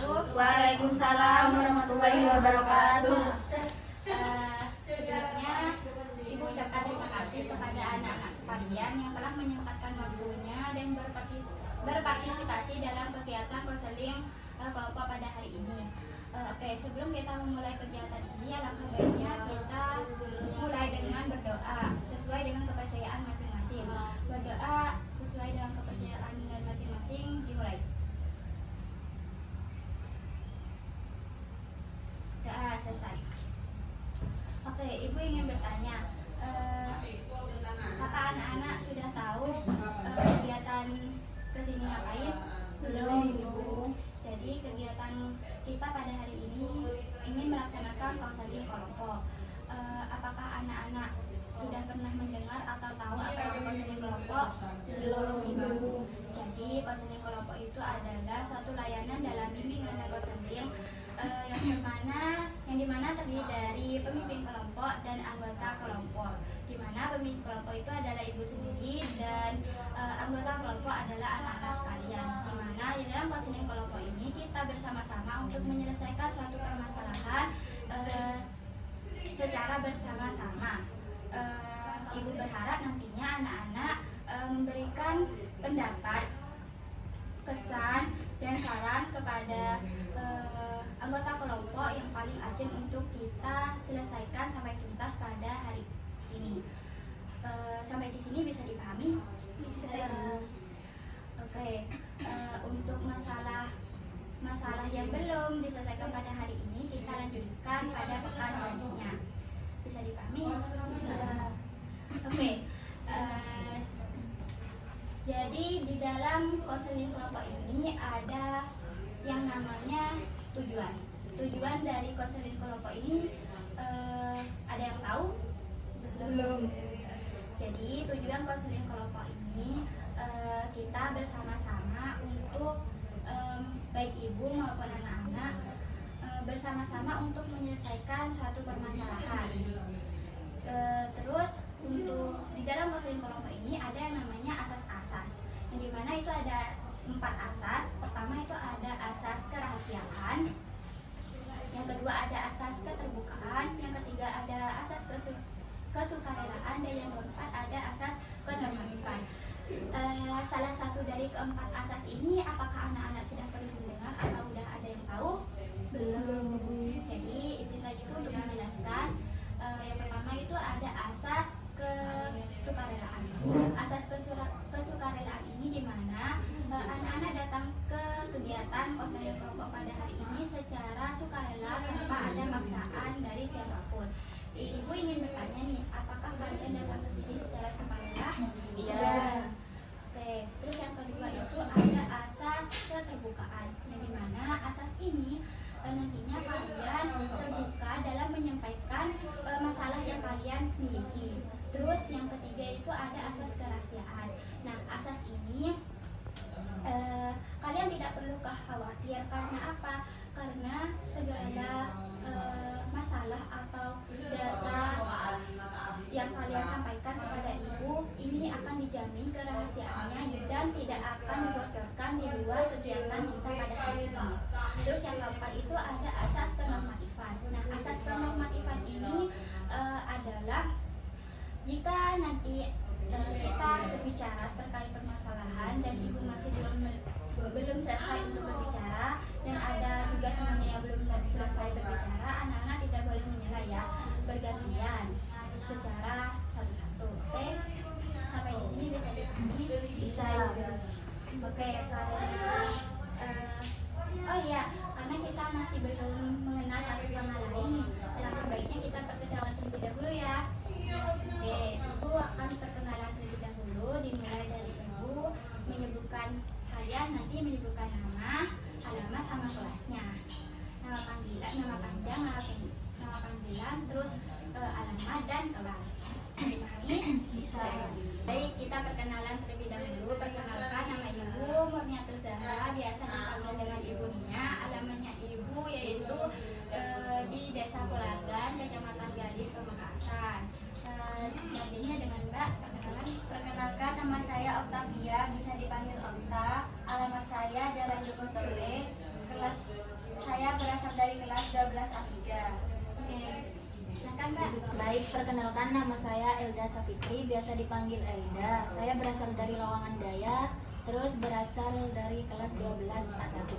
wabarakatuh. Waalaikumsalam warahmatullahi wabarakatuh. Sebelumnya Ibu ucapkan terima kasih kepada anak-anak sekalian yang telah menyempatkan waktunya dan berpartisipasi dalam kegiatan konseling kelompok pada hari ini. Oke, sebelum kita memulai kegiatan ini, alangkah baiknya kita mulai dengan berdoa sesuai dengan kepercayaan masing-masing. Berdoa sesuai dengan kepercayaan dan masing-masing, dimulai. Doa selesai. Oke, Ibu ingin bertanya, apakah anak-anak sudah tahu kegiatan kesini ngapain? Belum, Ibu. Jadi kegiatan kita pada hari ini ingin melaksanakan konseling kelompok. Apakah anak-anak sudah pernah mendengar atau tahu apa itu konseling kelompok? Belum, Ibu. Jadi konseling kelompok itu adalah suatu layanan dalam bimbingan dan konseling yang dimana terdiri dari pemimpin kelompok dan anggota kelompok. Dimana pemimpin kelompok itu adalah Ibu sendiri dan anggota kelompok adalah anak-anak sekalian. Dimana di dalam konseling kelompok ini kita bersama-sama untuk menyelesaikan suatu permasalahan secara bersama-sama. Ibu berharap nantinya anak-anak memberikan pendapat, kesan, dan saran kepada anggota kelompok yang paling urgent untuk kita selesaikan sampai tuntas pada hari ini. Sampai di sini bisa dipahami? Bisa. Oke. Untuk masalah yang belum diselesaikan pada hari ini kita lanjutkan pada pekan selanjutnya. Bisa dipahami? Bisa. Oke. Jadi di dalam konseling kelompok ini ada yang namanya tujuan. Tujuan dari konseling kelompok ini ada yang tahu? Belum. Jadi tujuan konseling kelompok ini kita bersama-sama untuk baik ibu maupun anak-anak bersama-sama untuk menyelesaikan suatu permasalahan. Terus untuk di dalam konseling kelompok ini ada yang namanya asas-asas, yang dimana itu ada 4 asas. Pertama itu ada asas kerahasiaan, yang kedua ada asas keterbukaan, yang ketiga ada asas kesukarelaan, dan yang keempat ada asas kenormatifan. Salah satu dari keempat asas ini apakah anak-anak sudah pernah mendengar atau udah ada yang tahu? Belum. Jadi izinkan Ibu untuk menjelaskan. Yang pertama itu ada asas kesukarelaan. Asas kesukarelaan ini di mana anak-anak datang ke kegiatan konseling kelompok pada hari ini secara sukarela tanpa ada paksaan dari siapapun. Ibu ingin bertanya nih, apakah kalian datang ke sini secara sukarela? Iya. Oke, terus yang kedua itu ada asas keterbukaan, yang dimana asas ini nantinya kalian terbuka dalam menyampaikan masalah yang kalian miliki. Terus yang ketiga itu ada asas kerahasiaan. Nah, asas ini kalian tidak perlu khawatir. Karena apa? Karena segala masalah atau data yang kalian sampaikan kepada ibu ini akan dijamin kerahasiaannya dan tidak akan dibocorkan di luar kegiatan kita pada hari ini. Terus yang keempat itu ada asas kenormatifan. Nah, asas kenormatifan ini adalah jika nanti kita berbicara terkait permasalahan dan ibu masih belum selesai untuk berbicara dan ada juga temannya yang belum selesai berbicara, anak-anak tidak boleh menyela ya, bergantian secara satu-satu. Oke, sampai di sini bisa dipahami? Bisa. Oke, karena oh iya, karena kita masih belum mengenal satu sama lain nih, alangkah baiknya kita perkenalan terlebih dahulu ya. Oke, Ibu akan perkenalan terlebih dahulu, dimulai dari Ibu menyebutkan kalian nanti menyebutkan nama, alamat sama kelasnya, nama panggilan, nama panjang, nama panggilan, terus alamat dan kelas. Dipahami? Bisa. Baik, kita perkenalan terlebih dahulu. Perkenalkan, nama Ibu Murniatul Zahra, biasa dipanggil dengan Ibu Nia. Alamatnya Ibu yaitu di Desa Pelagan, Kecamatan Gadis, Pamekasan. Selanjutnya dengan Mbak, perkenalan. Perkenalkan, nama saya Octavia, bisa dipanggil Okta. Alamat saya Jalan Joko Torre, kelas Saya berasal dari kelas 12A3. Oke, silakan Mbak. Baik, perkenalkan nama saya Elda Safitri, biasa dipanggil Elda. Saya berasal dari Lawangan Daya, terus berasal dari kelas 12A1.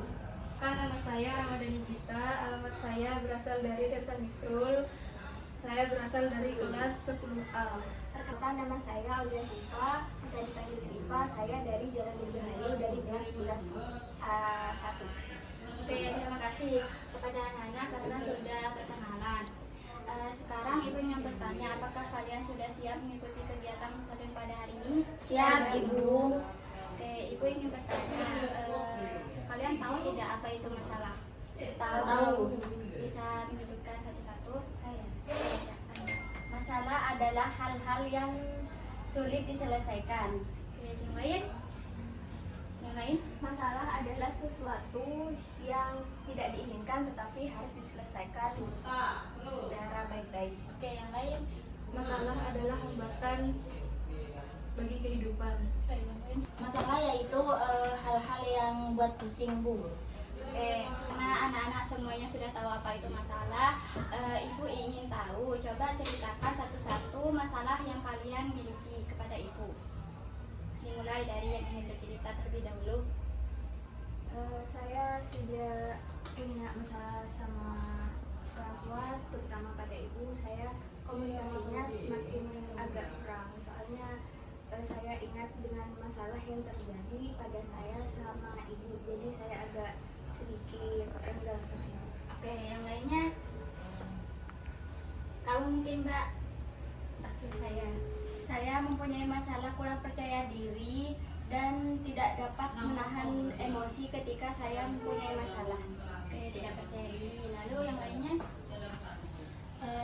Nama saya Ramadhani Gita, alamat saya berasal dari Sersan Misrul. Saya berasal dari kelas 10A. Perkenalkan, nama saya Aulia Siva, bisa dipanggil Siva. Saya dari Jalan Dirgahayu dari kelas 11A1. Oke, terima kasih kepada anak-anak karena sudah perkenalan. Sekarang Ibu ingin bertanya, apakah kalian sudah siap mengikuti kegiatan pesantren pada hari ini? Siap, Ibu. Oke, Ibu ingin bertanya, kalian tahu tidak apa itu masalah? Tahu. Bisa menyebutkan satu-satu? Saya. Masalah adalah hal-hal yang sulit diselesaikan. Oke, yang lain? Yang lain? Masalah adalah sesuatu yang tidak diinginkan tetapi harus diselesaikan secara baik-baik. Oke, yang lain? Masalah adalah hambatan bagi kehidupan. Oke, yang lain? Masalah yaitu hal-hal yang buat pusing, Bu. Oke, karena anak-anak semuanya sudah tahu apa itu masalah, Ibu ingin tahu, coba ceritakan satu-satu masalah yang kalian miliki kepada Ibu. Dimulai dari yang ingin bercerita terlebih dahulu. Saya sudah punya masalah sama orang tua, terutama pada ibu. Saya komunikasinya semakin agak kurang. Soalnya saya ingat dengan masalah yang terjadi pada saya sama ibu, jadi saya agak sedikit enggan sama ibu. Oke, yang lainnya? Kamu mungkin, Mbak? Oke, Saya mempunyai masalah kurang percaya diri dan tidak dapat menahan emosi ketika saya mempunyai masalah. Oke, tidak percaya diri. Lalu yang lainnya?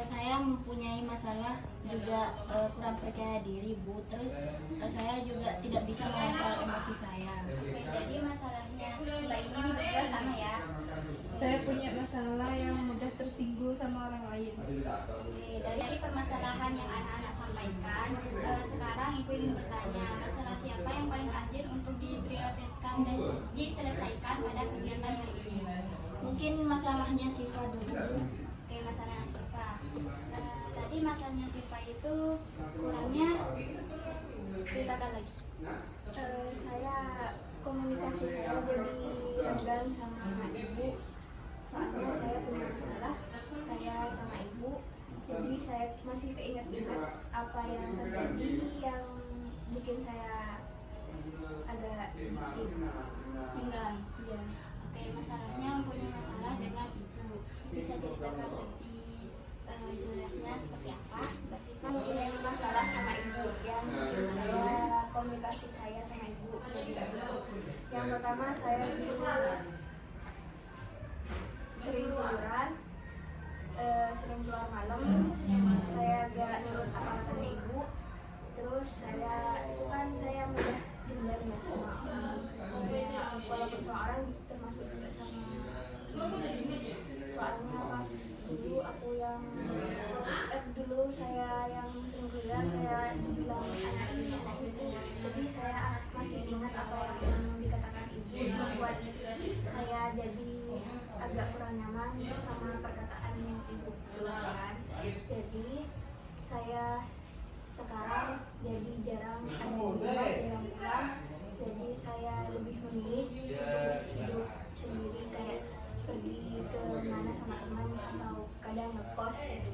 Saya mempunyai masalah juga kurang percaya diri, Bu. Terus saya juga tidak bisa mengontrol emosi saya. Oke, jadi masalahnya Mbak ini berdua sama ya? Saya punya masalah yang mudah tersinggung sama orang lain. Oke, dari permasalahan yang anak-anak sampaikan, sekarang Ibu ingin bertanya, masalah siapa yang paling urgent untuk diprioritaskan dan diselesaikan pada kegiatan hari ini? Mungkin masalahnya Siva dulu, Bu. Oke, masalah Siva. Tadi masalahnya Siva itu kurangnya ceritakan lagi. saya komunikasi saya jadi enggan sama ibu. Soalnya saya punya masalah, saya sama ibu, jadi saya masih keinget-inget apa yang terjadi yang bikin saya agak sedikit Enggan. ya. Oke, masalahnya mempunyai masalah dengan Ibu. Bisa ceritakan lebih jelasnya seperti apa, Mbak Siva? Mempunyai masalah sama ibu yang bikin saya komunikasi saya sama ibu jadi enggan. Yang pertama, saya dulu sering tiduran, sering keluar malam, saya gak nurut apa kata ibu. Terus saya itu kan saya mudah dendam ya sama orang, walaupun sama orang termasuk juga sama ibu. Soalnya pas dulu aku yang dulu saya yang sering kuliah, saya bilang anak ini anak itu, jadi saya masih ingat apa yang dikatakan ibu, membuat saya jadi agak kurang nyaman sama perkataan yang ibu keluarkan. Jadi saya sekarang jadi jarang ada di rumah, jarang pulang. Jadi saya lebih memilih untuk hidup sendiri, kayak pergi ke mana sama teman atau kadang ngekos gitu.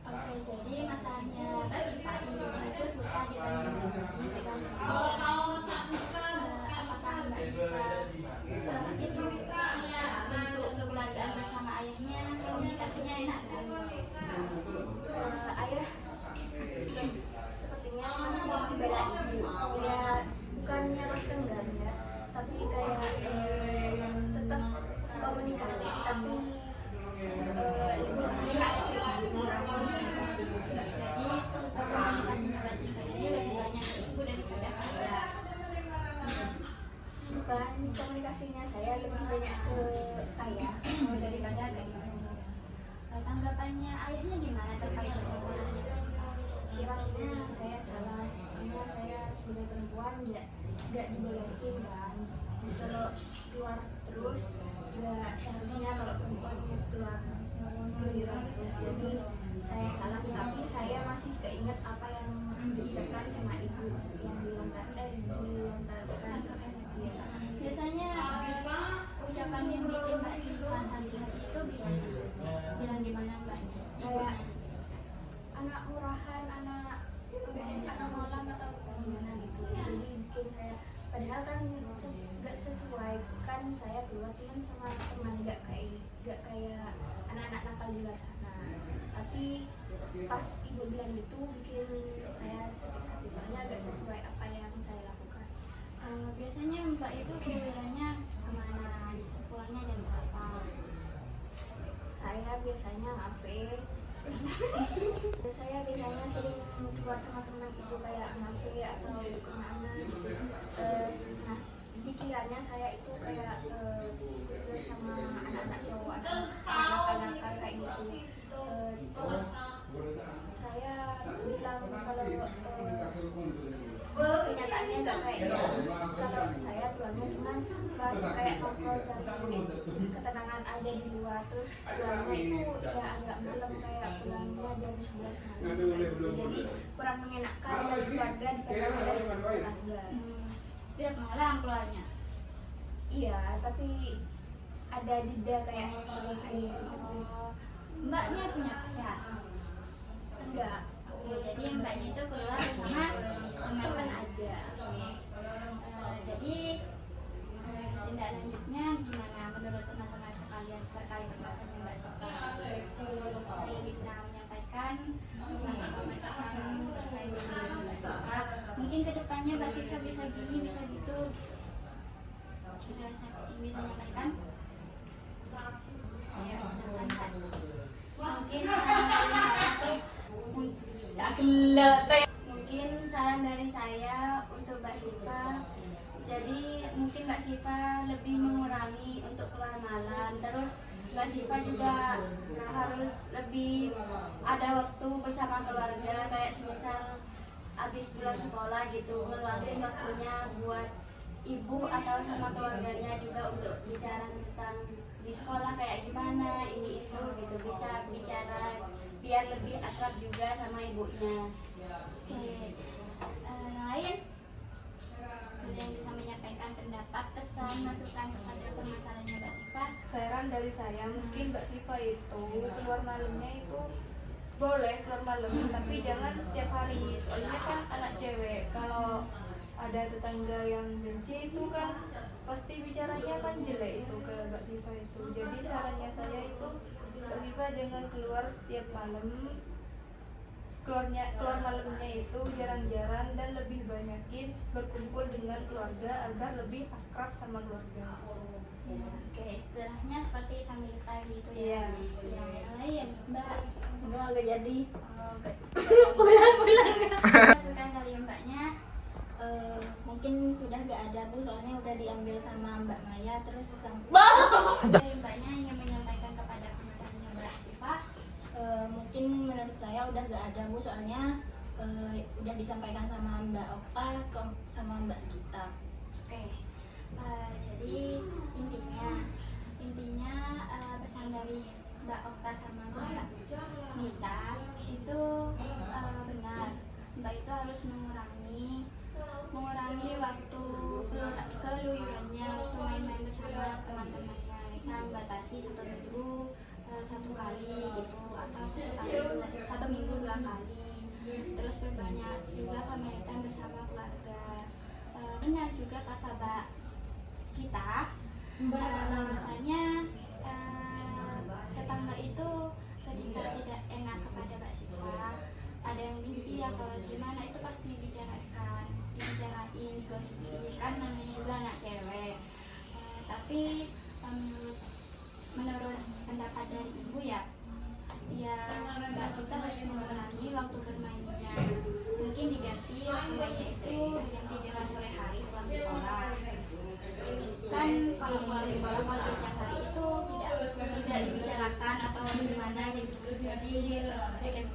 Oke, jadi masalahnya Mbak Siva ini itu suka ditanya-tanya, dipegang apakah Mbak Siva itu untuk kekeluargaan bersama ayahnya, komunikasinya enak kan? Ayah sepertinya masih membela ibu, ya bukannya pas enggan ya, tapi kayak tetap komunikasi, tapi lebih berhak ibu. Jadi komunikasinya Mbak Siva ini lebih banyak ke Ibu daripada ke Ayah. Bukan, komunikasinya saya lebih banyak ke ayah. Daripada ke Ibu. Tanggapannya ayahnya gimana terkait permasalahannya Mbak Siva? Ya pastinya saya salah, soalnya saya sebagai perempuan nggak dibolehin kan. kalau keluar terus nggak seharusnya kalau perempuan keluar keluyuran terus. Jadi saya salah, tapi saya masih keinget apa yang diucapkan sama ibu yang dilontarkan. Ya. Biasanya ucapan yang bikin Mbak Siva sakit hati itu gimana? Bilang gimana Mbak? Kayak anak murahan, anak malam atau gimana gitu. Jadi bikin kayak padahal kan gak sesuai kan saya keluar cuman sama teman, gak kayak anak-anak nakal di luar sana. Tapi pas ibu bilang gitu bikin saya sakit hati, soalnya agak sesuai apa yang saya lakukan. Biasanya Mbak itu keluyurannya kemana? Pulangnya jam berapa? Saya biasanya ngafe. Saya biasanya sering keluar sama teman itu kayak ngafe atau kemana. Nah, pikirannya saya itu kayak keluar sama anak-anak cowok atau anak-anak kayak gitu. Terus saya bilang kalau kenyataannya nggak kayak gitu. Kalau saya pulangnya cuman kayak nongkrong cari ketenangan aja di luar, terus pulangnya itu ya agak malam, kayak pulangnya jam 11 malam kayak gitu. Jadi kurang mengenakan dari keluarga dibanding dari tetangga. Setiap malam keluarnya? Iya, tapi ada jeda kayak sering hari. Mbaknya punya pacar? Enggak, Jadi Mbaknya itu keluar sama teman-teman aja. Jadi tindak lanjutnya gimana menurut teman-teman sekalian terkait pembahasan Mbak Siva? Ada yang bisa menyampaikan pesan atau masukan terkait dengan Mbak Siva? Mungkin kedepannya Mbak Siva bisa gini, bisa gitu. Bisa menyampaikan? Ya, silakan Kak. Mungkin saran dari saya untuk Mbak Siva, jadi mungkin Mbak Siva lebih mengurangi untuk keluar malam. Terus Mbak Siva juga harus lebih ada waktu bersama keluarga, kayak semisal habis pulang sekolah gitu, meluangkan waktunya buat ibu atau sama keluarganya juga untuk bicara tentang di sekolah kayak gimana, ini itu gitu, bisa bicara biar lebih akrab juga sama ibunya. Oke, yang lain ada yang bisa menyampaikan pendapat, pesan, masukan kepada permasalahannya Mbak Siva? Saran dari saya, mungkin Mbak Siva itu keluar malamnya itu boleh keluar malam, tapi jangan setiap hari. Soalnya kan anak cewek, kalau ada tetangga yang benci itu kan pasti bicaranya kan jelek itu ke Mbak Siva itu. Jadi sarannya saya itu Mbak Siva jangan keluar setiap malam. Keluar malamnya itu jarang-jarang dan lebih banyakin berkumpul dengan keluarga agar lebih akrab sama keluarga. Ya, oke, istilahnya seperti family time gitu ya. Iya. Yang lain Mbak? Enggak jadi. Masukan dari Mbaknya? Mungkin sudah gak ada Bu, soalnya udah diambil sama Mbak Maya. Terus dari Mbaknya ingin menyampaikan kepada permasalahannya Mbak Siva? Mungkin menurut saya udah gak ada Bu, soalnya udah disampaikan sama Mbak Okta sama Mbak Gita. Oke, jadi intinya pesan dari Mbak Okta sama Mbak Gita itu benar. Mbak itu harus mengurangi waktu keluyurannya, waktu main-main bersama teman-temannya. Misal batasi 1 minggu 1 kali gitu, atau 1 minggu 2 kali. Terus berbanyak juga family time bersama keluarga. Benar juga kata Mbak kita, bahwasanya tetangga itu ketika tidak enak kepada Mbak Siva, ada yang benci atau gimana, itu pasti dibicarain, digosipin, kan namanya juga anak cewek. Tapi menurut pendapat dari ibu ya Mbak kita harus mengurangi waktu bermainnya. Mungkin diganti waktu mainnya itu diganti dengan sore hari pulang sekolah. Kan kalau pulang sekolah kalau siang hari itu tidak dibicarakan atau gimana gitu. Jadi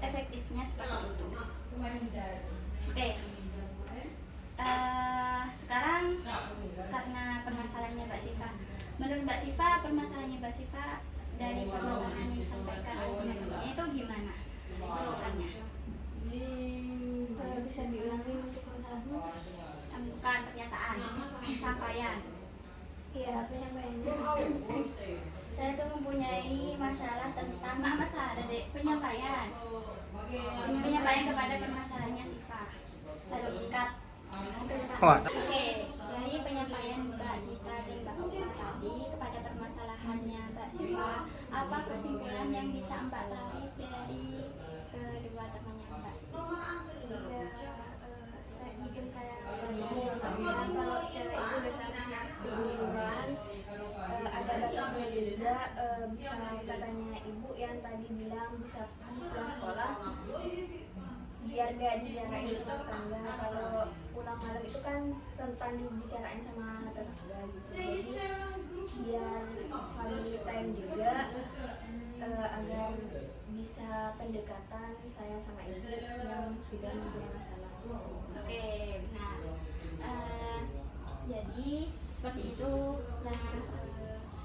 efektifnya seperti itu. Oke. Sekarang karena permasalahannya Mbak Siva, menurut Mbak Siva permasalahannya Mbak Siva dari permasalahan yang disampaikan oleh teman-temannya itu gimana masukannya? Bisa diulangi untuk masalahmu? Bukan pernyataan, sampaian. Iya, penyampaiannya. Saya tuh mempunyai masalah tentang Masalah ada dek penyampaian kepada permasalahannya Siva. Lalu ikat. Oke, dari penyampaian Mbak Gita dan Mbak Oka tadi kepada permasalahannya Mbak Siva, apa kesimpulan yang bisa Mbak tarik dari kedua temannya Mbak? bikin saya sadar kalau cewek itu gak seharusnya duluan. Ada batasnya juga, bisa katanya ibu yang tadi bilang bisa harus pulang sekolah biar gak dibicarain sama tetangga. Kalau pulang malam itu kan tentang dibicarain sama tetangga gitu, jadi biar family time juga, agar bisa pendekatan saya sama ibu yang sudah mempunyai masalah. Oke, benar. Jadi seperti itu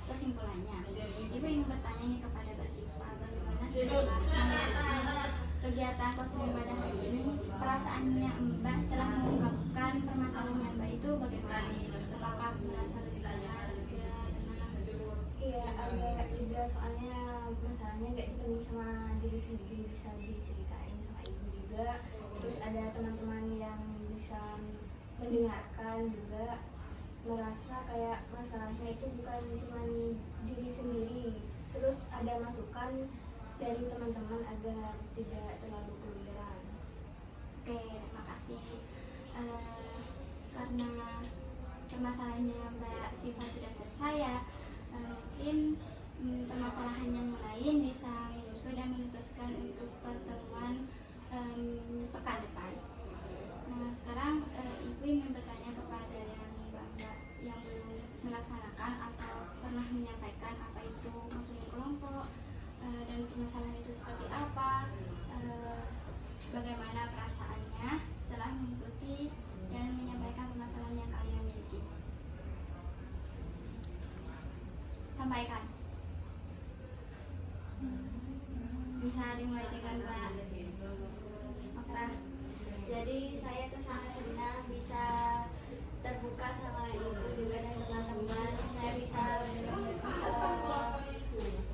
kesimpulannya. Ibu ingin bertanya nih kepada Mbak Siva, bagaimana setelah kegiatan konseling pada hari ini, perasaannya Mbak setelah mengungkapkan permasalahannya Mbak itu bagaimana? Apakah merasa lebih tenang? Iya, agak juga, soalnya masalahnya nggak dipending sama diri sendiri, bisa diceritain sama ibu juga. Terus ada teman-teman yang bisa mendengarkan juga, merasa kayak masalahnya itu bukan cuma diri sendiri. Terus ada masukan dari teman-teman agar tidak terlalu keluyuran. Oke, terima kasih. Karena permasalahannya Mbak Siva sudah selesai ya, mungkin permasalahan yang lain bisa menyusul dan memutuskan untuk pertemuan pekan depan. Nah, sekarang ibu ingin bertanya kepada yang mbak-mbak yang belum melaksanakan atau pernah menyampaikan apa itu konseling kelompok dan permasalahan itu seperti apa, bagaimana perasaannya setelah mengikuti dan menyampaikan permasalahan yang kalian miliki. Sampaikan. Bisa dimulai dengan Mbak Oka. Jadi saya tuh sangat senang bisa terbuka sama ibu juga dan teman-teman. Saya bisa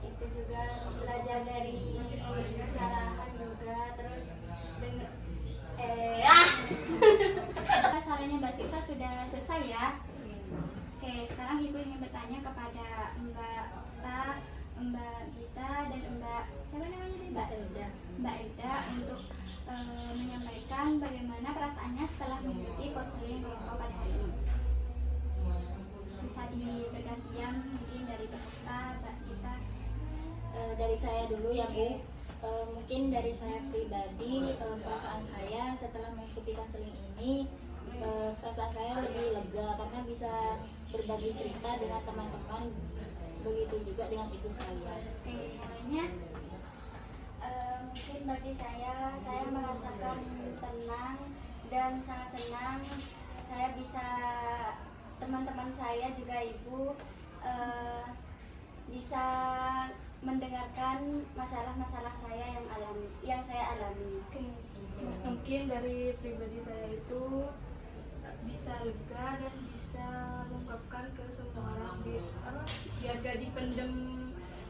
itu juga belajar dari kesalahan juga. Terus Masalahnya Mbak Siva sudah selesai ya. Oke, sekarang ibu ingin bertanya kepada Mbak Okta, Mbak Gita dan Mbak siapa namanya tadi? Mbak Elda untuk menyampaikan bagaimana perasaannya setelah mengikuti konseling kelompok pada hari ini. Bisa bergantian mungkin dari Mbak Okta, Mbak Gita. Dari saya dulu ya Bu. Mungkin dari saya pribadi, perasaan saya setelah mengikuti konseling ini, perasaan saya lebih lega karena bisa berbagi cerita dengan teman-teman, begitu juga dengan ibu sekalian. Oke, caranya mungkin bagi saya merasakan tenang dan sangat senang. Saya bisa, teman-teman saya juga ibu bisa mendengarkan masalah-masalah saya yang saya alami. Mungkin dari pribadi saya itu bisa lega dan bisa mengungkapkan ke semua orang biar gak dipendem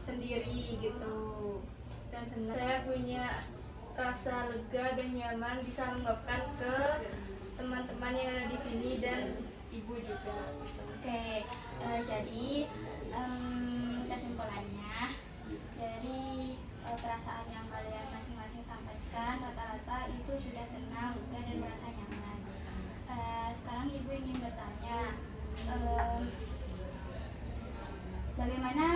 sendiri gitu. Dan senang saya punya rasa lega dan nyaman bisa mengungkapkan ke teman-teman yang ada di sini dan ibu juga. Oke, jadi kesimpulannya dari perasaan yang kalian masing-masing sampaikan rata-rata itu sudah tenang, lega dan merasa nyaman. Sekarang ibu ingin bertanya, bagaimana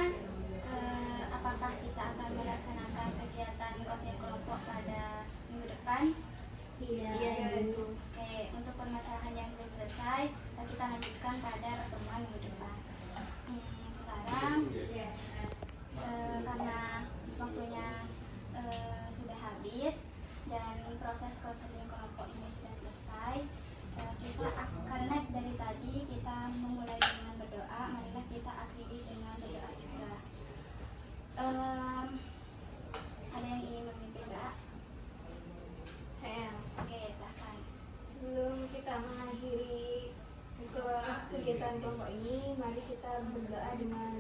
apakah kita akan melaksanakan kegiatan konseling kelompok pada minggu depan? Iya, Ibu. Oke, untuk permasalahan yang belum selesai, kita lanjutkan pada pertemuan minggu depan. Sekarang karena waktunya sudah habis dan proses konseling kelompok ini sudah selesai, kita akan Ada yang ingin memimpin, Mbak? Saya. Oke, silahkan. Sebelum kita mengakhiri kegiatan kelompok ini, mari kita berdoa dengan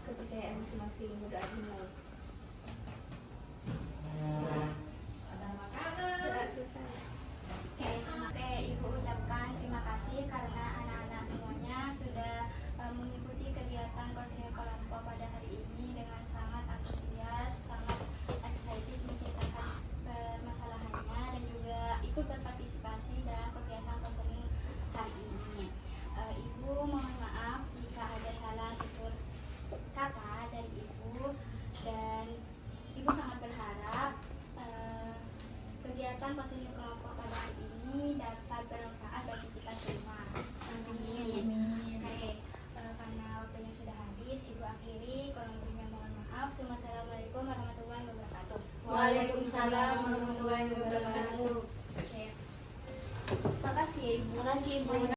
kepercayaan masing-masing. Berdoa dimulai. Doa selesai. Oke, Ibu ucapkan terima kasih karena anak-anak semuanya sudah mengikuti kegiatan konseling kelompok pada hari ini dengan sangat antusias, sangat excited menceritakan permasalahannya dan juga ikut berpartisipasi dalam kegiatan konseling hari ini. Ibu mohon maaf jika ada salah tutur kata dari Ibu, dan Ibu sangat berharap kegiatan konseling kelompok pada hari ini dapat bermanfaat bagi kita semua. Amin. Oke, karena waktunya sudah habis, Ibu akhiri. Kalau lebihnya mohon maaf. Assalamualaikum warahmatullahi wabarakatuh. Waalaikumsalam warahmatullahi wabarakatuh. Oke. Makasih ya Ibu. Makasih Ibu.